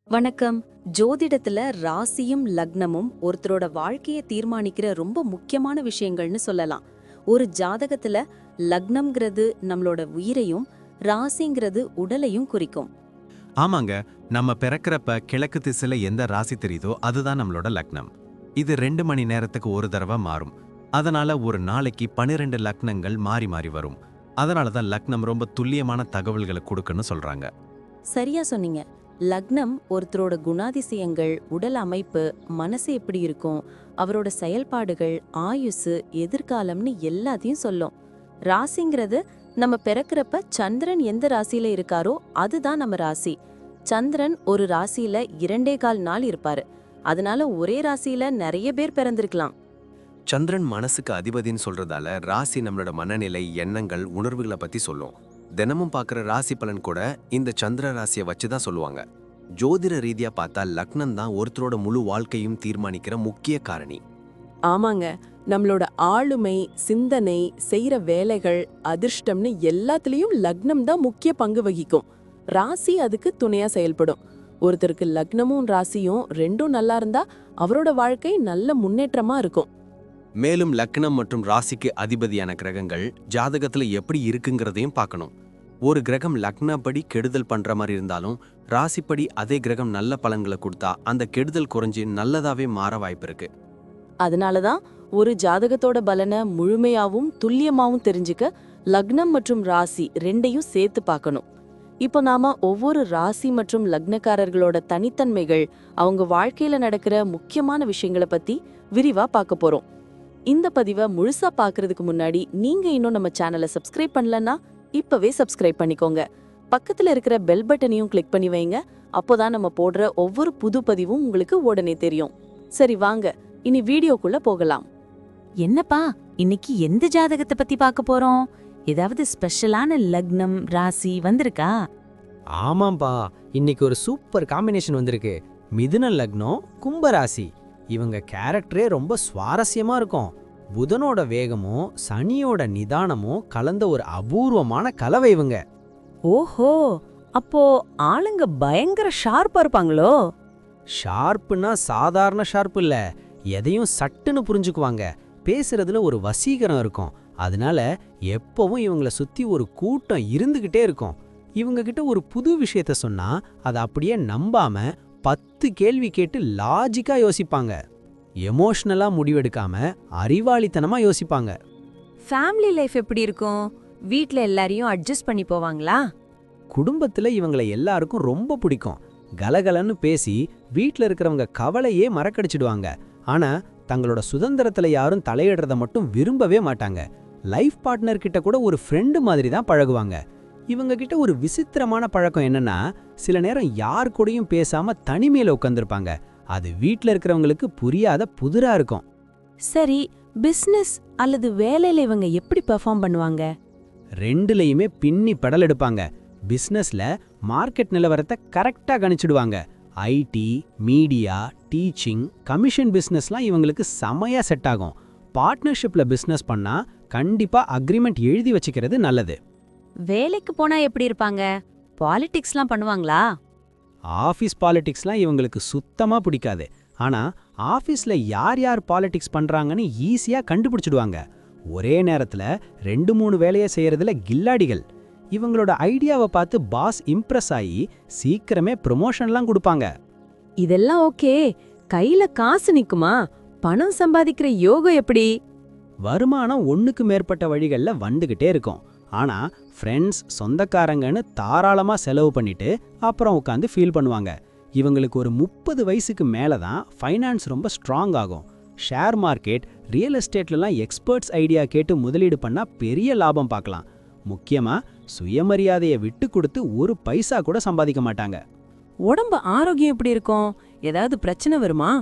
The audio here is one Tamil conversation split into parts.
வணக்கம். ஜோதிடத்துல ராசியும் லக்னமும் ஒருத்தரோட வாழ்க்கையை தீர்மானிக்கிற ரொம்ப முக்கியமான விஷயங்கள்னு சொல்லலாம். ஒரு ஜாதகத்துல லக்னம்ங்கிறது நம்மளோட உயிரையும், ராசிங்கிறது உடலையும் குறிக்கும். ஆமாங்க. நம்ம பிறக்கிறப்ப கிழக்கு திசையில எந்த ராசி தெரியுதோ அதுதான் நம்மளோட லக்னம். இது 2 மணி நேரத்துக்கு ஒரு தடவை மாறும். அதனால ஒரு நாளைக்கு 12 லக்னங்கள் மாறி மாறி வரும். அதனால தான் லக்னம் ரொம்ப துல்லியமான தகவல்களை கொடுக்குன்னு சொல்றாங்க. சரியா சொன்னீங்க. லக்னம் ஒருத்தரோட குணாதிசயங்கள், உடல் அமைப்பு, மனசு எப்படி இருக்கும், அவரோட செயல்பாடுகள், ஆயுசு, எதிர்காலம்னு எல்லாத்தையும் சொல்லும். ராசிங்கிறது நம்ம பிறக்கிறப்ப சந்திரன் எந்த ராசியில இருக்காரோ அதுதான் நம்ம ராசி. சந்திரன் ஒரு ராசியில 2.25 நாள் இருப்பாரு. அதனால ஒரே ராசியில நிறைய பேர் பிறந்திருக்கலாம். சந்திரன் மனசுக்கு அதிபதின்னு சொல்றதால ராசி நம்மளோட மனநிலை, எண்ணங்கள், உணர்வுகளை பத்தி சொல்லும். தினமும் பார்க்குற ராசி பலன் கூட இந்த சந்திர ராசியை வச்சு தான் சொல்லுவாங்க. ஜோதிட ரீதியா பார்த்தா லக்னம் தான் ஒருத்தரோட முழு வாழ்க்கையும் தீர்மானிக்கிற முக்கிய காரணி. ஆமாங்க, நம்மளோட ஆளுமை, சிந்தனை, செய்யற வேலைகள், அதிர்ஷ்டம்னு எல்லாத்துலயும் லக்னம் தான் முக்கிய பங்கு வகிக்கும். ராசி அதுக்கு துணையா செயல்படும். ஒருத்தருக்கு லக்னமும் ராசியும் ரெண்டும் நல்லா இருந்தா அவரோட வாழ்க்கை நல்ல முன்னேற்றமா இருக்கும். மேலும் லக்னம் மற்றும் ராசிக்கு அதிபதியான கிரகங்கள் ஜாதகத்துல எப்படி இருக்குங்கிறதையும் பார்க்கணும். ஒரு கிரகம் லக்னப்படி கெடுதல் பண்ற மாதிரி இருந்தாலும் ராசிப்படி அதே கிரகம் நல்ல பலன்களை கொடுத்தா அந்த கெடுதல் குறைஞ்சி நல்லதாவே மாற வாய்ப்பு இருக்கு. அதனாலதான் ஒரு ஜாதகத்தோட பலனை முழுமையாவும் துல்லியமாவும் தெரிஞ்சுக்க லக்னம் மற்றும் ராசி ரெண்டையும் சேர்த்து பார்க்கணும். இப்போ நாம ஒவ்வொரு ராசி மற்றும் லக்னக்காரர்களோட தனித்தன்மைகள், அவங்க வாழ்க்கையில நடக்கிற முக்கியமான விஷயங்களை பத்தி விரிவா பார்க்க போறோம். இந்த பதிவை முழுசா பார்க்கறதுக்கு முன்னாடி நீங்க இன்னும் நம்ம சேனலை சப்ஸ்கிரைப் பண்ணலன்னா இப்பவே சப்ஸ்கிரைப் பண்ணிக்கோங்க. பக்கத்துல இருக்கிற பெல் பட்டனையும் கிளிக் பண்ணி வைங்க. அப்போதான் நம்ம போடுற ஒவ்வொரு புது பதிவும் உங்களுக்கு உடனே தெரியும். சரி வாங்க, இனி வீடியோக்குள்ள போகலாம். என்னப்பா, இன்னைக்கு எந்த ஜாதகத்தை பத்தி பார்க்க போறோம்? ஏதாவது ஸ்பெஷலான லக்னம் ராசி வந்திருக்கா? ஆமாம்பா, இன்னைக்கு ஒரு சூப்பர் காம்பினேஷன் வந்திருக்கு. மிதுன லக்னம், கும்பராசி. இவங்க கேரக்டரே ரொம்ப சுவாரஸ்யமா இருக்கும். புதனோட வேகமும் சனியோட நிதானமும் கலந்த ஒரு அபூர்வமான கலவை இவங்க. ஓஹோ, அப்போ ஆளுங்க பயங்கர ஷார்ப்பா இருப்பாங்களோ? ஷார்ப்புன்னா சாதாரண ஷார்ப் இல்ல, எதையும் சட்டுன்னு புரிஞ்சுக்குவாங்க. பேசுறதுல ஒரு வசீகரம் இருக்கும். அதனால எப்பவும் இவங்கள சுத்தி ஒரு கூட்டம் இருந்துகிட்டே இருக்கும். இவங்க கிட்ட ஒரு புது விஷயத்த சொன்னா அதை அப்படியே நம்பாம 10 கேள்வி கேட்டு லாஜிக்கா யோசிப்பாங்க. எமோஷனலா முடிவெடுக்காம அறிவாளித்தனமா யோசிப்பாங்க. ஃபேமிலி லைஃப் எப்படி இருக்கும்? வீட்ல எல்லாரையும் அட்ஜஸ்ட் பண்ணி போவாங்களா? குடும்பத்துல இவங்களை எல்லாருக்கும் ரொம்ப பிடிக்கும். கலகலன்னு பேசி வீட்ல இருக்கிறவங்க கவலையே மறக்கடிச்சிடுவாங்க. ஆனா தங்களோட சுதந்திரத்துல யாரும் தலையிடுறத மட்டும் விரும்பவே மாட்டாங்க. லைஃப் பார்ட்னர் கிட்ட கூட ஒரு ஃப்ரெண்டு மாதிரி தான் பழகுவாங்க. இவங்க கிட்ட ஒரு விசித்திரமான பழக்கம் என்னன்னா, சில நேரம் யார் கூடயும் பேசாம தனிமையில உட்காந்துருப்பாங்க. அது வீட்ல இருக்கிறவங்களுக்கு புரியாத புதிரா இருக்கும். சரி, பிசினஸ் அல்லது வேலையில இவங்க எப்படி பெர்ஃபார்ம் பண்ணுவாங்க? ரெண்டுலயுமே பின்னி பெடல் எடுப்பாங்க. பிசினஸ்ல மார்க்கெட் நிலவரத்தை கரெக்டா கணிச்சிடுவாங்க. ஐடி, மீடியா, டீச்சிங், கமிஷன் பிசினஸ்லாம் இவங்களுக்கு செமையா செட் ஆகும். பார்ட்னர்ஷிப்ல பிசினஸ் பண்ணா கண்டிப்பா அக்ரிமெண்ட் எழுதி வச்சுக்கிறது நல்லது. வேலைக்கு போனா எப்படி இருப்பாங்க? பாலிடிக்ஸ்லாம் பண்ணுவாங்களா? ஆஃபீஸ் பாலிடிக்ஸ்லாம் இவங்களுக்கு சுத்தமா பிடிக்காது. ஆனா ஆஃபீஸ்ல யார் யார் பாலிடிக்ஸ் பண்றாங்கன்னு ஈஸியா கண்டுபிடிச்சிடுவாங்க. ஒரே நேரத்துல 2-3 வேலையை செய்யறதுல கில்லாடிகள். இவங்களோட ஐடியாவை பார்த்து பாஸ் இம்ப்ரெஸ் ஆகி சீக்கிரமே ப்ரொமோஷன்லாம் கொடுப்பாங்க. இதெல்லாம் ஓகே, கையில காசு நிக்குமா? பணம் சம்பாதிக்கிற யோகம் எப்படி? வருமானம் ஒண்ணுக்கு மேற்பட்ட வழிகள்ல வந்துகிட்டே இருக்கும். ஆனா ஃப்ரெண்ட்ஸ், சொந்தக்காரங்கன்னு தாராளமா செலவு பண்ணிட்டு அப்புறம் உட்காந்து ஃபீல் பண்ணுவாங்க. இவங்களுக்கு ஒரு 30 வயசுக்கு மேல தான் ஃபைனான்ஸ் ரொம்ப ஸ்ட்ராங் ஆகும். ஷேர் மார்க்கெட், ரியல் எஸ்டேட்லலாம் எக்ஸ்பர்ட்ஸ் ஐடியா கேட்டு முதலீடு பண்ணா பெரிய லாபம் பார்க்கலாம். முக்கியமா சுயமரியாதையை விட்டு கொடுத்து ஒரு பைசா கூட சம்பாதிக்க மாட்டாங்க. உடம்பு ஆரோக்கியம் எப்படி இருக்கும்? ஏதாவது பிரச்சனை வருமா?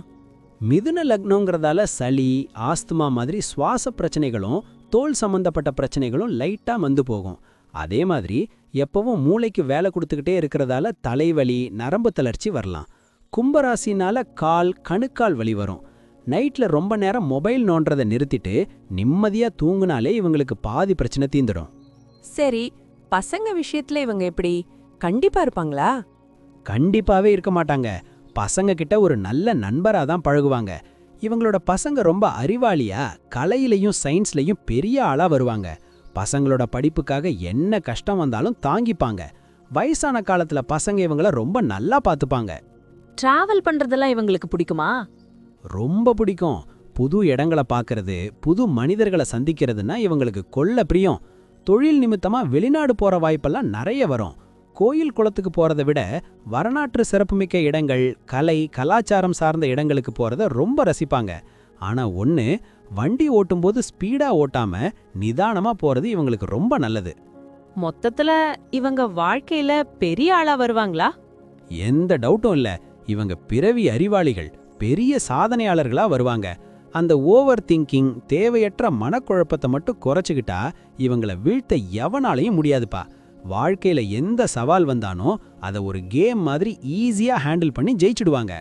மிதுன லக்னங்கிறதால சளி, ஆஸ்துமா மாதிரி சுவாச பிரச்சனைகளும் தோல் சம்பந்தப்பட்ட பிரச்சனைகளும் லைட்டா வந்து போகும். அதே மாதிரி எப்பவும் மூளைக்கு வேலை கொடுத்துக்கிட்டே இருக்கிறதால தலைவலி, நரம்பு தளர்ச்சி வரலாம். கும்பராசினால கால், கணுக்கால் வலி வரும். நைட்ல ரொம்ப நேரம் மொபைல் நோன்றதை நிறுத்திட்டு நிம்மதியா தூங்குனாலே இவங்களுக்கு பாதி பிரச்சனை தீந்துடும். சரி, பசங்க விஷயத்துல இவங்க எப்படி? கண்டிப்பா இருப்பாங்களா? கண்டிப்பாவே இருக்க மாட்டாங்க. பசங்க கிட்ட ஒரு நல்ல நண்பரா தான் பழகுவாங்க. இவங்களோட பசங்க ரொம்ப அறிவாளியா, கலையிலையும் சயின்ஸ்லயும் பெரிய ஆளா வருவாங்க. பசங்களோட படிப்புக்காக என்ன கஷ்டம் வந்தாலும் தாங்கிப்பாங்க. வயசான காலத்துல பசங்க இவங்கள ரொம்ப நல்லா பார்த்துப்பாங்க. டிராவல் பண்றதெல்லாம் இவங்களுக்கு பிடிக்குமா? ரொம்ப பிடிக்கும். புது இடங்களை பார்க்கறது, புது மனிதர்களை சந்திக்கிறதுனா இவங்களுக்கு கொள்ள பிரியம். தொழில் நிமித்தமா வெளிநாடு போற வாய்ப்பெல்லாம் நிறைய வரும். கோயில் குளத்துக்கு போறதை விட வரலாற்று சிறப்புமிக்க இடங்கள், கலை, கலாச்சாரம் சார்ந்த இடங்களுக்கு போறத ரொம்ப ரசிப்பாங்க. ஆனா ஒண்ணு, வண்டி ஓட்டும்போது ஸ்பீடா ஓட்டாம நிதானமா போறது இவங்களுக்கு ரொம்ப நல்லது. மொத்தத்துல இவங்க வாழ்க்கையில பெரிய ஆளா வருவாங்களா? எந்த டவுட்டும் இல்ல. இவங்க பிறவி அறிவாளிகள், பெரிய சாதனையாளர்களா வருவாங்க. அந்த ஓவர் திங்கிங், தேவையற்ற மனக்குழப்பத்தை மட்டும் குறைச்சுக்கிட்டா இவங்கள வீழ்த்த எவனாலையும் முடியாதுப்பா. வாழ்க்கையில எந்த சவால் வந்தானோ அதை ஒரு கேம் மாதிரி ஈஸியா ஹேண்டில் பண்ணி ஜெயிச்சிடுவாங்க.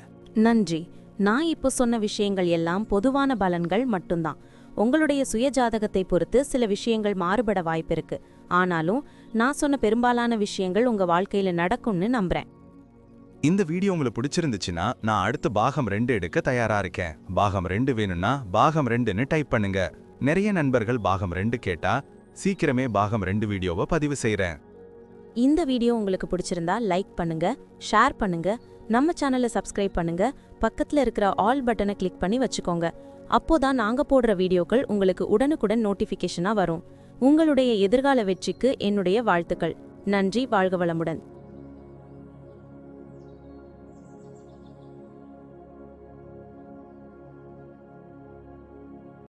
நன்றி. நான் இப்போ சொன்ன விஷயங்கள் எல்லாம் பொதுவான பலன்கள் மட்டும்தான். உங்களுடைய சுய ஜாதகத்தை பொறுத்து சில விஷயங்கள் மாறுபட வாய்ப்பிருக்கு. ஆனாலும் நான் சொன்ன பெரும்பாலான விஷயங்கள் உங்க வாழ்க்கையில நடக்கும்னு நம்புறேன். இந்த வீடியோ உங்களுக்கு பிடிச்சிருந்துச்சுன்னா நான் அடுத்து பாகம் 2 எடுக்க தயாரா இருக்கேன். பாகம் 2 வேணும்னா பாகம் 2ன்னு டைப் பண்ணுங்க. நிறைய நண்பர்கள் பாகம் 2 கேட்டா சீக்கிரமே பாகம் 2 வீடியோவை பதிவு செய்றேன். இந்த வீடியோ உங்களுக்கு பிடிச்சிருந்தா லைக் பண்ணுங்க, ஷேர் பண்ணுங்க, நம்ம சேனலை சப்ஸ்கிரைப் பண்ணுங்க, பக்கத்துல இருக்கிற ஆல் பட்டனை கிளிக் பண்ணி வச்சுக்கோங்க. அப்போதான் நாங்க போடுற வீடியோக்கள் உங்களுக்கு உடனுக்குடன் நோட்டிஃபிகேஷனா வரும். உங்களுடைய எதிர்கால வெற்றிக்கு என்னுடைய வாழ்த்துக்கள். நன்றி. வாழ்க வளமுடன்.